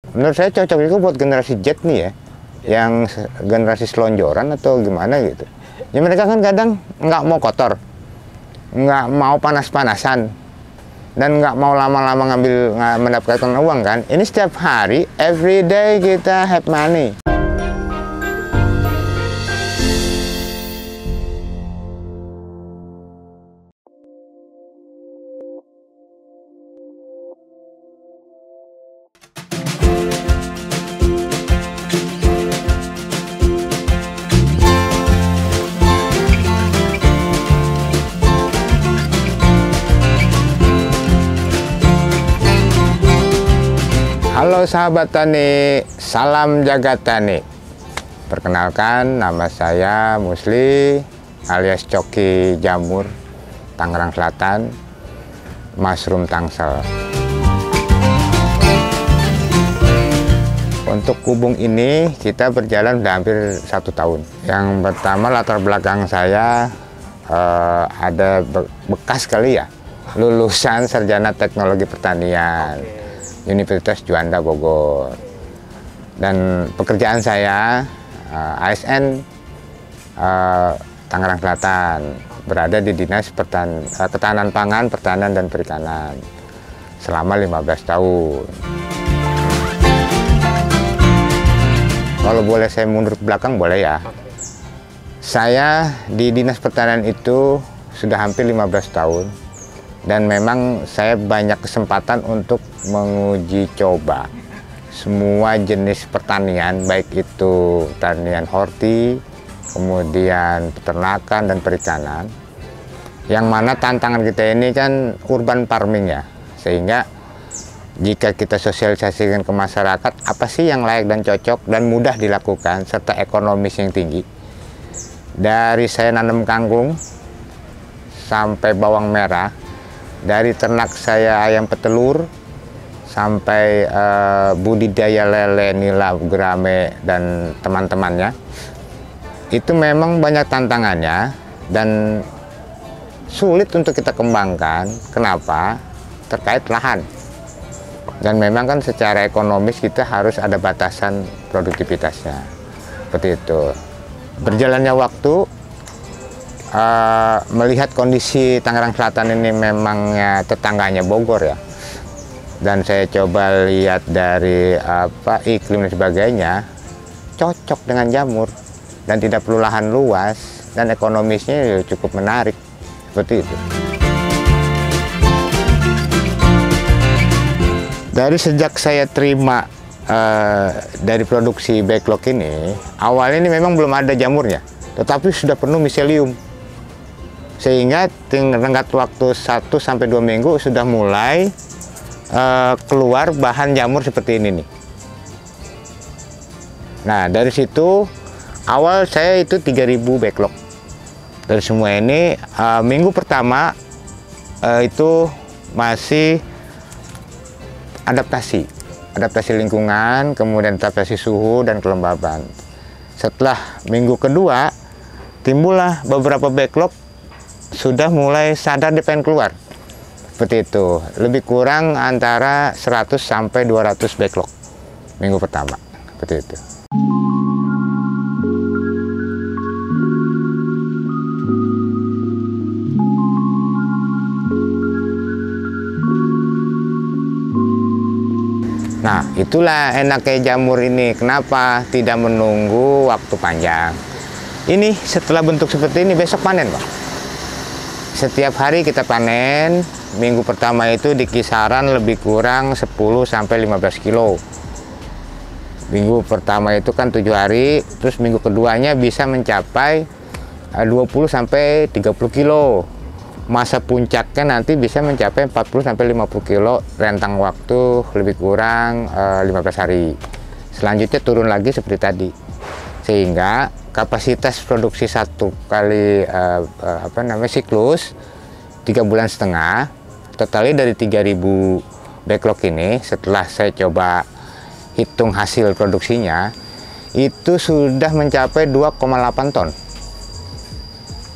Menurut saya cocok juga buat generasi Z nih ya, yang generasi selonjoran atau gimana gitu. Ya mereka kan kadang nggak mau kotor, nggak mau panas-panasan, dan nggak mau lama-lama mendapatkan uang kan. Ini setiap hari, every day kita have money. Halo sahabat tani, salam jaga tani. Perkenalkan, nama saya Musli alias Coki Jamur, Tangerang Selatan, Mushroom Tangsel. Untuk kubung ini kita berjalan sudah hampir 1 tahun. Yang pertama latar belakang saya ada bekas kali ya, lulusan Sarjana Teknologi Pertanian. Universitas Juanda Bogor, dan pekerjaan saya ASN Tangerang Selatan, berada di Dinas Ketahanan Pangan, Pertanian dan Perikanan selama 15 tahun. Kalau boleh saya mundur ke belakang boleh ya. Saya di Dinas Pertanian itu sudah hampir 15 tahun. Dan memang saya banyak kesempatan untuk menguji coba semua jenis pertanian, baik itu pertanian horti, kemudian peternakan dan perikanan. Yang mana tantangan kita ini kan urban farming ya, sehingga jika kita sosialisasikan ke masyarakat apa sih yang layak dan cocok dan mudah dilakukan serta ekonomis yang tinggi. Dari saya nanam kangkung sampai bawang merah, dari ternak saya ayam petelur sampai budidaya lele, nila, gurame dan teman-temannya, itu memang banyak tantangannya dan sulit untuk kita kembangkan. Kenapa? Terkait lahan, dan memang kan secara ekonomis kita harus ada batasan produktivitasnya, seperti itu. Berjalannya waktu, melihat kondisi Tangerang Selatan ini memang tetangganya Bogor ya, dan saya coba lihat dari iklim dan sebagainya, cocok dengan jamur dan tidak perlu lahan luas dan ekonomisnya cukup menarik, seperti itu. Dari sejak saya terima dari produksi backlog ini, awalnya ini memang belum ada jamurnya, tetapi sudah penuh miselium. Sehingga tenggat waktu 1-2 minggu sudah mulai keluar bahan jamur seperti ini nih. Nah, dari situ awal saya itu 3.000 backlog. Dari semua ini minggu pertama itu masih adaptasi lingkungan, kemudian adaptasi suhu dan kelembaban. Setelah minggu kedua timbullah beberapa backlog, sudah mulai sadar dia pengen keluar, seperti itu. Lebih kurang antara 100 sampai 200 backlog minggu pertama, seperti itu. Nah, itulah enaknya jamur ini. Kenapa tidak menunggu waktu panjang? Ini setelah bentuk seperti ini besok panen, Pak. Setiap hari kita panen. Minggu pertama itu di kisaran lebih kurang 10-15 kilo. Minggu pertama itu kan 7 hari, terus minggu keduanya bisa mencapai 20-30 kilo. Masa puncaknya nanti bisa mencapai 40-50 kilo, rentang waktu lebih kurang 15 hari. Selanjutnya turun lagi seperti tadi. Sehingga kapasitas produksi satu kali siklus 3,5 bulan, totalnya dari 3.000 backlog ini. Setelah saya coba hitung hasil produksinya, itu sudah mencapai 2,8 ton.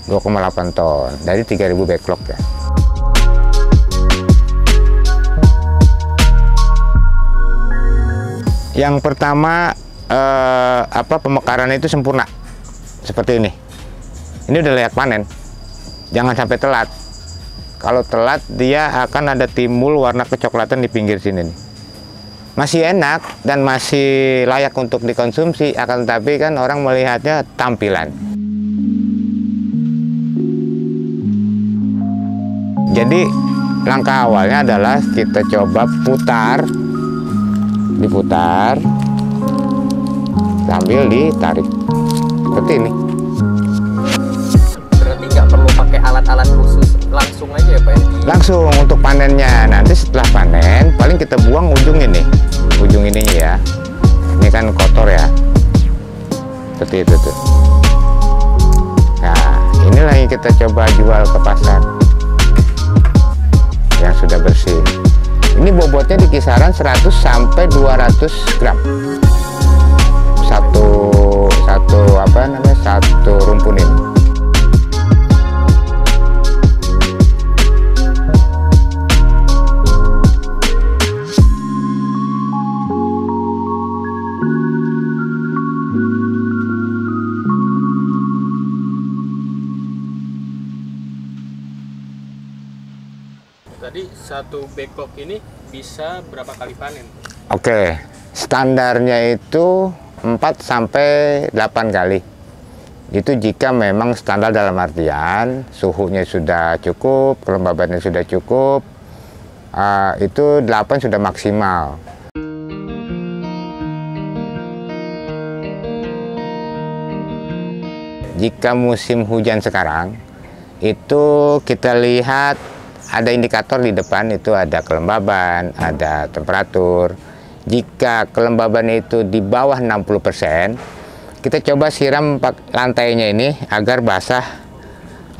2,8 ton dari 3.000 backlog ya. Yang pertama pemekaran itu sempurna seperti ini. Ini udah layak panen. Jangan sampai telat. Kalau telat dia akan ada timbul warna kecoklatan di pinggir sini nih. Masih enak dan masih layak untuk dikonsumsi, akan tetapi kan orang melihatnya tampilan. Jadi langkah awalnya adalah kita coba diputar sambil ditarik seperti ini. Berarti nggak perlu pakai alat-alat khusus, langsung aja ya Pak? Langsung untuk panennya. Nanti setelah panen paling kita buang ujung ininya ya. Ini kan kotor ya, seperti itu tuh. Nah, inilah yang kita coba jual ke pasar yang sudah bersih. Ini bobotnya di kisaran 100 sampai 200 gram. Satu rumpun ini. Tadi satu backlog ini bisa berapa kali panen? Oke, standarnya itu 4 sampai 8 kali. Itu jika memang standar dalam artian suhunya sudah cukup, kelembabannya sudah cukup, itu 8 sudah maksimal. Jika musim hujan sekarang, itu kita lihat ada indikator di depan, itu ada kelembaban, ada temperatur. Jika kelembaban itu di bawah 60%, kita coba siram lantainya ini agar basah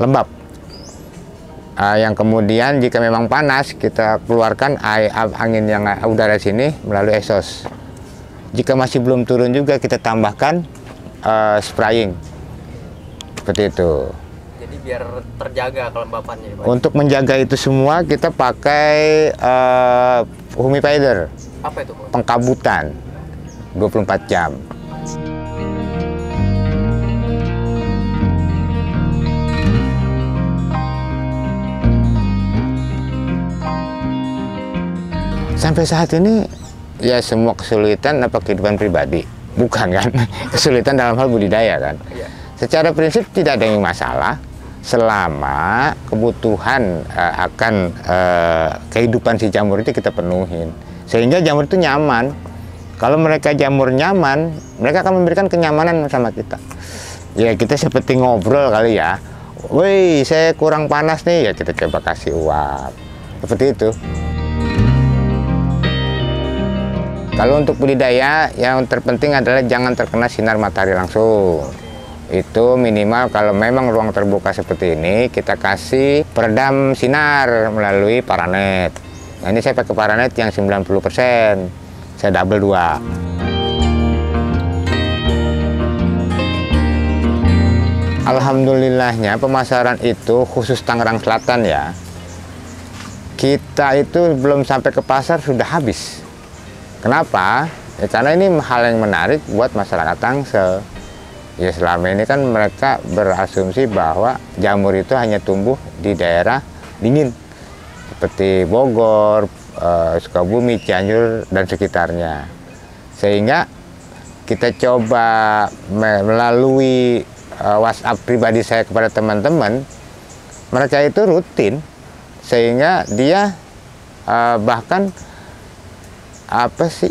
lembab. Yang kemudian jika memang panas, kita keluarkan angin yang udara sini melalui exhaust. Jika masih belum turun juga, kita tambahkan spraying. Seperti itu. Jadi biar terjaga kelembapannya Pak? Untuk menjaga itu semua, kita pakai humidifier. Apa itu Pak? Pengkabutan 24 jam. Sampai saat ini ya semua kesulitan kehidupan pribadi, bukan kan? Kesulitan dalam hal budidaya kan? Iya. Secara prinsip tidak ada yang masalah selama kebutuhan akan kehidupan si jamur itu kita penuhin, sehingga jamur itu nyaman. Kalau mereka jamur nyaman, mereka akan memberikan kenyamanan sama kita. Ya kita seperti ngobrol kali ya. Woi, saya kurang panas nih, ya kita coba kasih uap. Seperti itu. Kalau untuk budidaya, yang terpenting adalah jangan terkena sinar matahari langsung. Itu minimal kalau memang ruang terbuka seperti ini, kita kasih peredam sinar melalui paranet. Nah, ini saya pakai paranet yang 90%. Saya double 2. Alhamdulillahnya pemasaran itu khusus Tangerang Selatan ya. Kita itu belum sampai ke pasar sudah habis. Kenapa? Ya, karena ini hal yang menarik buat masyarakat Tangsel. Ya selama ini kan mereka berasumsi bahwa jamur itu hanya tumbuh di daerah dingin. Seperti Bogor, Sukabumi, Cianjur, dan sekitarnya. Sehingga kita coba melalui WhatsApp pribadi saya kepada teman-teman, mereka itu rutin. Sehingga dia bahkan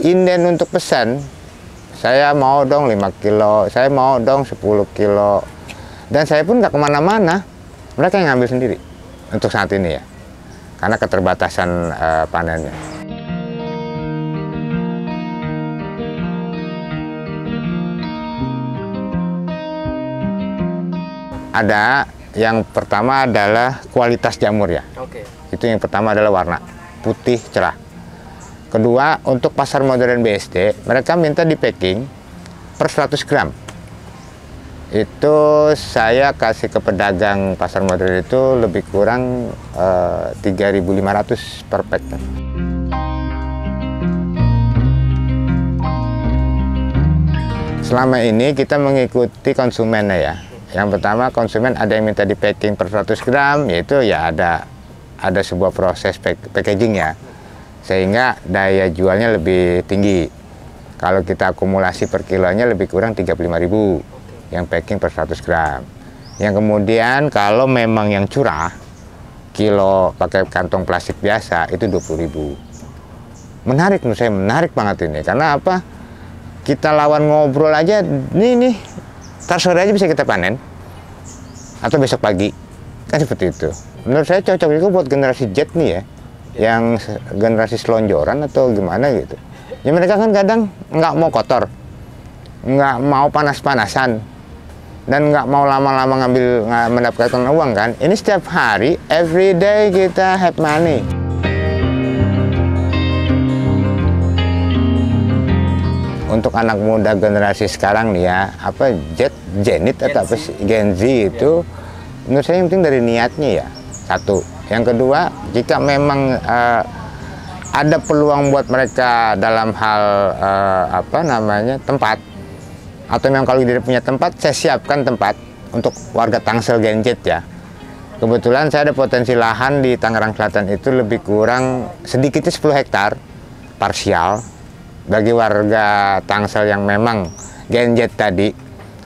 inden untuk pesan, saya mau dong 5 kilo, saya mau dong 10 kilo, dan saya pun nggak kemana-mana, mereka yang ngambil sendiri untuk saat ini ya, karena keterbatasan panennya. Ada yang pertama adalah kualitas jamur ya. Oke. Itu yang pertama adalah warna putih cerah. Kedua, untuk pasar modern BSD, mereka minta di packing per 100 gram. Itu saya kasih ke pedagang pasar modern itu lebih kurang 3.500 per pack. selama ini kita mengikuti konsumennya ya. Yang pertama, konsumen ada yang minta di packing per 100 gram, yaitu ya ada sebuah proses packaging ya, sehingga daya jualnya lebih tinggi. Kalau kita akumulasi per kilonya lebih kurang 35.000 yang packing per 100 gram. Yang kemudian kalau memang yang curah, kilo pakai kantong plastik biasa itu 20.000. Menarik menurut saya, menarik banget ini. Karena apa? Kita lawan ngobrol aja, nih, ntar sore aja bisa kita panen. Atau besok pagi. Kan seperti itu. Menurut saya cocok juga buat generasi Z nih ya. Yang generasi selonjoran atau gimana gitu. Ya mereka kan kadang nggak mau kotor. Nggak mau panas-panasan. Dan nggak mau lama-lama mendapatkan uang kan. Ini setiap hari, every day kita have money. Untuk anak muda generasi sekarang nih ya, Zenit atau apa sih, Gen Z itu, menurut saya yang penting dari niatnya ya, satu. Yang kedua, jika memang ada peluang buat mereka dalam hal tempat, atau memang kalau dia punya tempat, saya siapkan tempat untuk warga Tangsel Gen Z ya. Kebetulan saya ada potensi lahan di Tangerang Selatan itu lebih kurang sedikitnya 10 hektar parsial. Bagi warga Tangsel yang memang Gen Z tadi,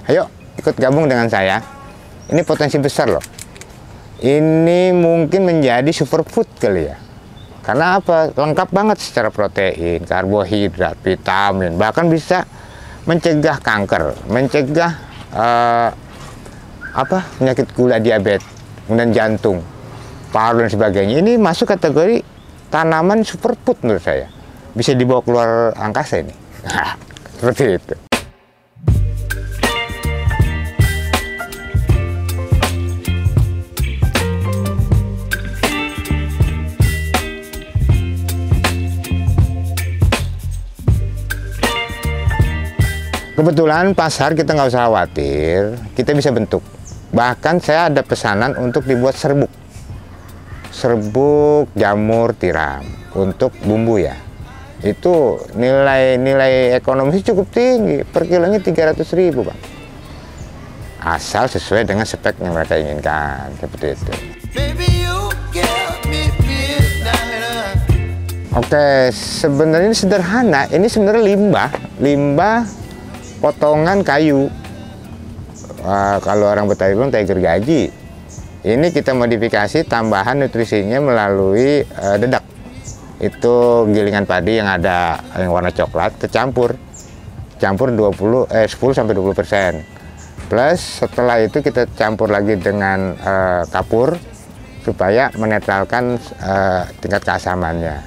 ayo ikut gabung dengan saya. Ini potensi besar loh. Ini mungkin menjadi superfood kali ya. Karena apa? Lengkap banget secara protein, karbohidrat, vitamin, bahkan bisa mencegah kanker, mencegah penyakit gula, diabetes, kemudian jantung, paru dan sebagainya. Ini masuk kategori tanaman superfood menurut saya. Bisa dibawa keluar angkasa ini. Seperti itu. Kebetulan pasar kita nggak usah khawatir, kita bisa bentuk. Bahkan saya ada pesanan untuk dibuat serbuk. Serbuk jamur tiram untuk bumbu ya. Itu nilai ekonomis cukup tinggi, per kilonya 300.000 Bang. Asal sesuai dengan spek yang mereka inginkan, seperti itu. Oke, sebenarnya ini sederhana, ini sebenarnya limbah potongan kayu. Kalau orang Betawi bilang tiger gaji. Ini kita modifikasi tambahan nutrisinya melalui dedak. Itu gilingan padi yang ada yang warna coklat campur 10-20%. Plus setelah itu kita campur lagi dengan kapur supaya menetralkan tingkat keasamannya.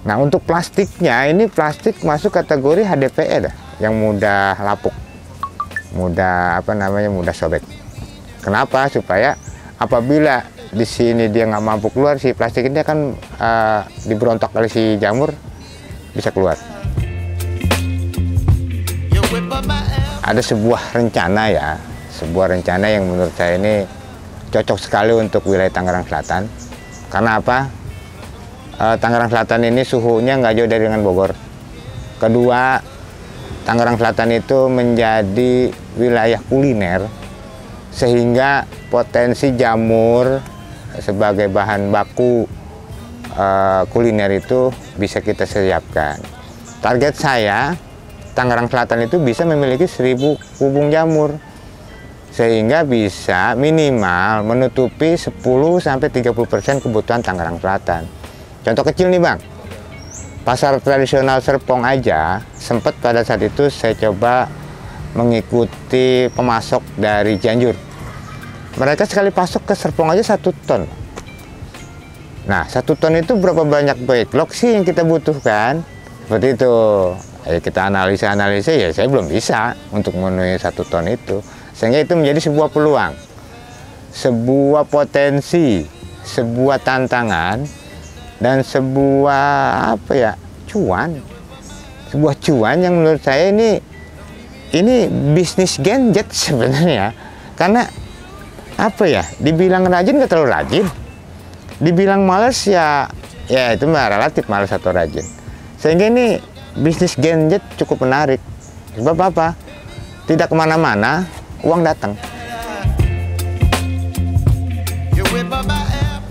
Nah, untuk plastiknya, ini plastik masuk kategori HDPE dah, yang mudah lapuk, mudah sobek. Kenapa? Supaya apabila di sini dia nggak mampu keluar, si plastik ini akan diberontak oleh si jamur, bisa keluar. Ada sebuah rencana yang menurut saya ini cocok sekali untuk wilayah Tangerang Selatan. Karena apa? Tangerang Selatan ini suhunya nggak jauh dari dengan Bogor. Kedua, Tangerang Selatan itu menjadi wilayah kuliner, sehingga potensi jamur sebagai bahan baku kuliner itu bisa kita siapkan. Target saya, Tangerang Selatan itu bisa memiliki 1.000 kubung jamur, sehingga bisa minimal menutupi 10-30% kebutuhan Tangerang Selatan. Contoh kecil nih Bang, pasar tradisional Serpong aja, sempat pada saat itu saya coba mengikuti pemasok dari Cianjur. Mereka sekali pasok ke Serpong aja 1 ton. Nah, 1 ton itu berapa banyak backlog sih yang kita butuhkan? Seperti itu. Kita analisa ya, saya belum bisa untuk memenuhi 1 ton itu. Sehingga itu menjadi sebuah peluang, sebuah potensi, sebuah tantangan, dan sebuah cuan. Sebuah cuan yang menurut saya ini bisnis Gen Z sebenarnya. Karena dibilang rajin nggak terlalu rajin, dibilang males ya itu mah relatif, males atau rajin. Sehingga ini bisnis Gen Z cukup menarik. Sebab apa? tidak kemana-mana, uang datang.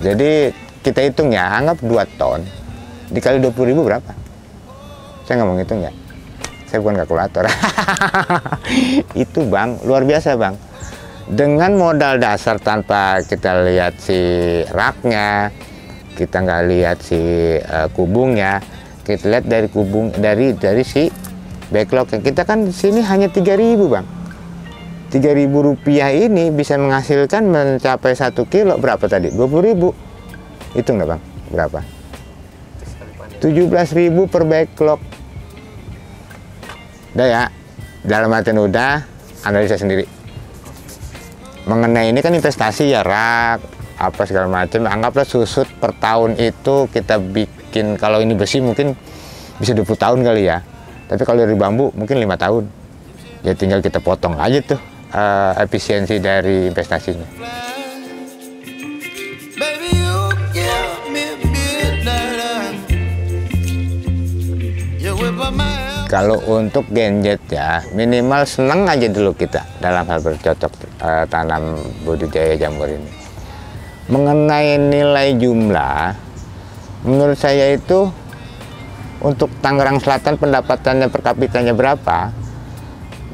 Jadi kita hitung ya, anggap 2 ton dikali 20.000 berapa? Saya nggak mau ngitung ya, saya bukan kalkulator. Itu Bang, luar biasa Bang. Dengan modal dasar tanpa kita lihat si raknya, kita nggak lihat si kubungnya, kita lihat dari kubung, dari si backlog. Kita kan di sini hanya 3.000 Bang. 3.000 rupiah ini bisa menghasilkan mencapai 1 kilo berapa tadi? 20.000. Hitung nggak Bang? Berapa? 17.000 per backlog. Udah ya, dalam artian udah, analisa sendiri. Mengenai ini kan investasi ya, rak, apa segala macam. Anggaplah susut per tahun itu kita bikin, kalau ini besi mungkin bisa 20 tahun kali ya. Tapi kalau dari bambu mungkin 5 tahun. Ya tinggal kita potong aja tuh efisiensi dari investasinya. Kalau untuk genjet ya, minimal senang aja dulu kita dalam hal bercocok tanam budidaya jamur ini. Mengenai nilai jumlah, menurut saya itu untuk Tangerang Selatan pendapatannya per kapitanya berapa?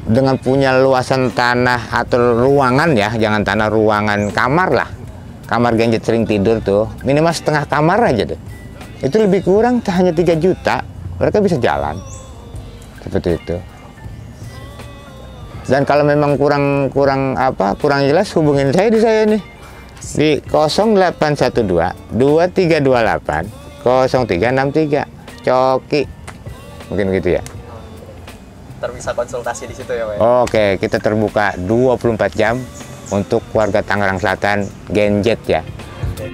Dengan punya luasan tanah atau ruangan ya, jangan tanah, ruangan, kamar lah. Kamar genjet sering tidur tuh, minimal setengah kamar aja deh. Itu lebih kurang hanya 3 juta, mereka bisa jalan. Seperti itu. Dan kalau memang kurang jelas, hubungin saya nih di 0812 2328 0363 Coki, mungkin gitu ya. Ntar bisa konsultasi di situ ya Pak. Oke, kita terbuka 24 jam untuk warga Tangerang Selatan genjet ya. Oke.